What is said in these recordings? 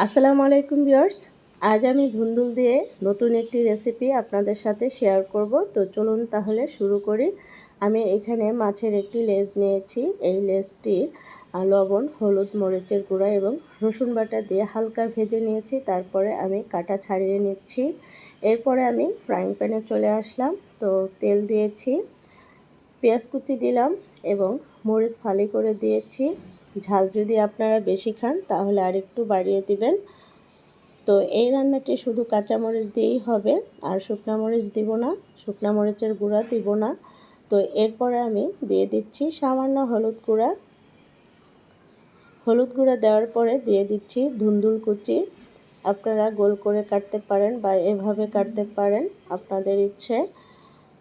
আসসালামু আলাইকুম ভিউয়ার্স। আজ আমি ধুন্দুল দিয়ে নতুন একটি রেসিপি আপনাদের সাথে শেয়ার করব। তো চলুন তাহলে শুরু করি। আমি এখানে মাছের একটি লেজ নিয়েছি। এই লেজটি লবণ, হলুদ, মরিচের গুঁড়া এবং রসুন বাটা দিয়ে হালকা ভেজে নিয়েছি। তারপরে আমি কাটা ছাড়িয়ে নিচ্ছি। এরপরে আমি ফ্রাইং প্যানে চলে আসলাম। তো তেল দিয়েছি, পেঁয়াজ কুচি দিলাম এবং মরিচ ফালি করে দিয়েছি। ঝাল যদি আপনারা বেশি খান তাহলে আরেকটু বাড়িয়ে দিবেন। তো এই রান্নাটি শুধু কাঁচামরিচ দিয়েই হবে, আর শুকনো মরিচ দিব না, শুকনো মরিচের গুঁড়া দিব না। তো এরপরে আমি দিয়ে দিচ্ছি সামান্য হলুদ গুঁড়া। হলুদ গুঁড়া দেওয়ার পরে দিয়ে দিচ্ছি ধুন্দুল কুচি। আপনারা গোল করে কাটতে পারেন বা এভাবে কাটতে পারেন, আপনাদের ইচ্ছে।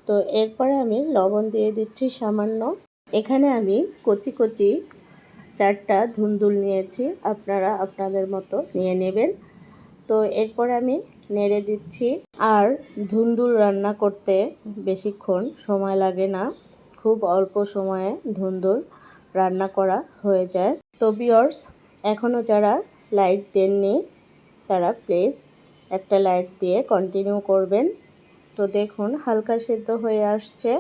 তো এরপরে আমি লবণ দিয়ে দিচ্ছি সামান্য। এখানে আমি কচি কচি 4টা ধুন্দুল নিয়েছি, আপনারা আপনাদের মতো নিয়ে নেবেন। তো এরপরে আমি নেড়ে দিচ্ছি। আর ধুন্দুল রান্না করতে বেশিক্ষণ সময় লাগে না, খুব অল্প সময়ে ধুন্দুল রান্না করা হয়ে যায়। তো ভিউয়ার্স, এখনও যারা লাইক দেননি তারা প্লিজ একটা লাইক দিয়ে কন্টিনিউ করবেন। তো দেখুন হালকা সেদ্ধ হয়ে আসছে।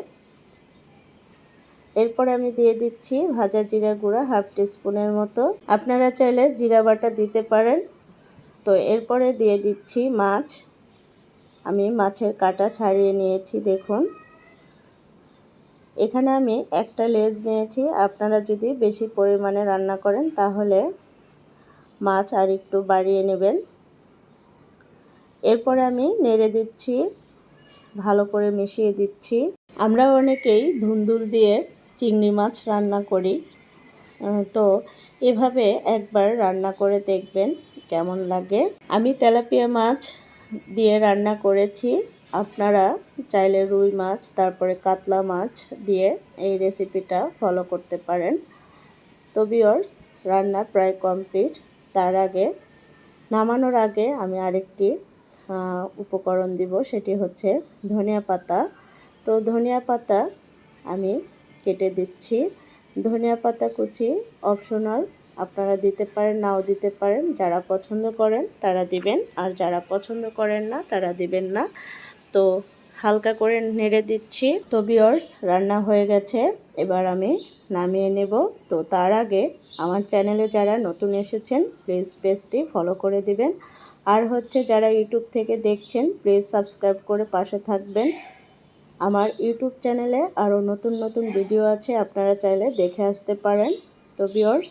এরপর আমি দিয়ে দিচ্ছি ভাজা জিরা গুঁড়া হাফ টিস্পুনের মতো। আপনারা চাইলে জিরা বাটা দিতে পারেন। তো এরপরে দিয়ে দিচ্ছি মাছ। আমি মাছের কাটা ছাড়িয়ে নিয়েছি। দেখুন এখানে আমি একটা লেজ নিয়েছি। আপনারা যদি বেশি পরিমাণে রান্না করেন তাহলে মাছ আর একটু বাড়িয়ে নেবেন। এরপরে আমি নেড়ে দিচ্ছি, ভালো করে মিশিয়ে দিচ্ছি। আমরা অনেকেই ধুন্দুল দিয়ে চিংড়ি মাছ রান্না করি। তো এভাবে একবার রান্না করে দেখবেন কেমন লাগে। আমি তেলাপিয়া মাছ দিয়ে রান্না করেছি। আপনারা চাইলে রুই মাছ, তারপরে কাতলা মাছ দিয়ে এই রেসিপিটা ফলো করতে পারেন। তো ভিউয়ার্স, রান্না প্রায় কমপ্লিট। তার আগে, নামানোর আগে আমি আরেকটি উপকরণ দিব, সেটি হচ্ছে ধনিয়া পাতা। তো ধনিয়া পাতা আমি কেটে দিচ্ছি। ধনিয়া পাতা কুচি অপশনাল, আপনারা দিতে পারেন নাও দিতে পারেন। যারা পছন্দ করেন তারা দিবেন, আর যারা পছন্দ করেন না তারা দিবেন না। তো হালকা করে নেড়ে দিচ্ছি। তো ভিউয়ার্স, রান্না হয়ে গেছে, এবার আমি নামিয়ে নেব। তো তার আগে আমার চ্যানেলে যারা নতুন এসেছেন প্লিজ পেজটি ফলো করে দিবেন। আর হচ্ছে যারা ইউটিউব থেকে দেখছেন প্লিজ সাবস্ক্রাইব করে পাশে থাকবেন। আমার ইউটিউব চ্যানেলে আরও নতুন নতুন ভিডিও আছে, আপনারা চাইলে দেখে আসতে পারেন। তো ভিউয়ার্স,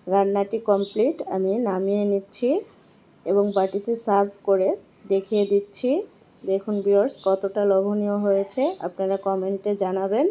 রান্নাটি কমপ্লিট। আমি নামিয়ে নিচ্ছি এবং বাটিতে সার্ভ করে দেখিয়ে দিচ্ছি। দেখুন ভিউয়ার্স, কতটা লোভনীয় হয়েছে, আপনারা কমেন্টে জানাবেন।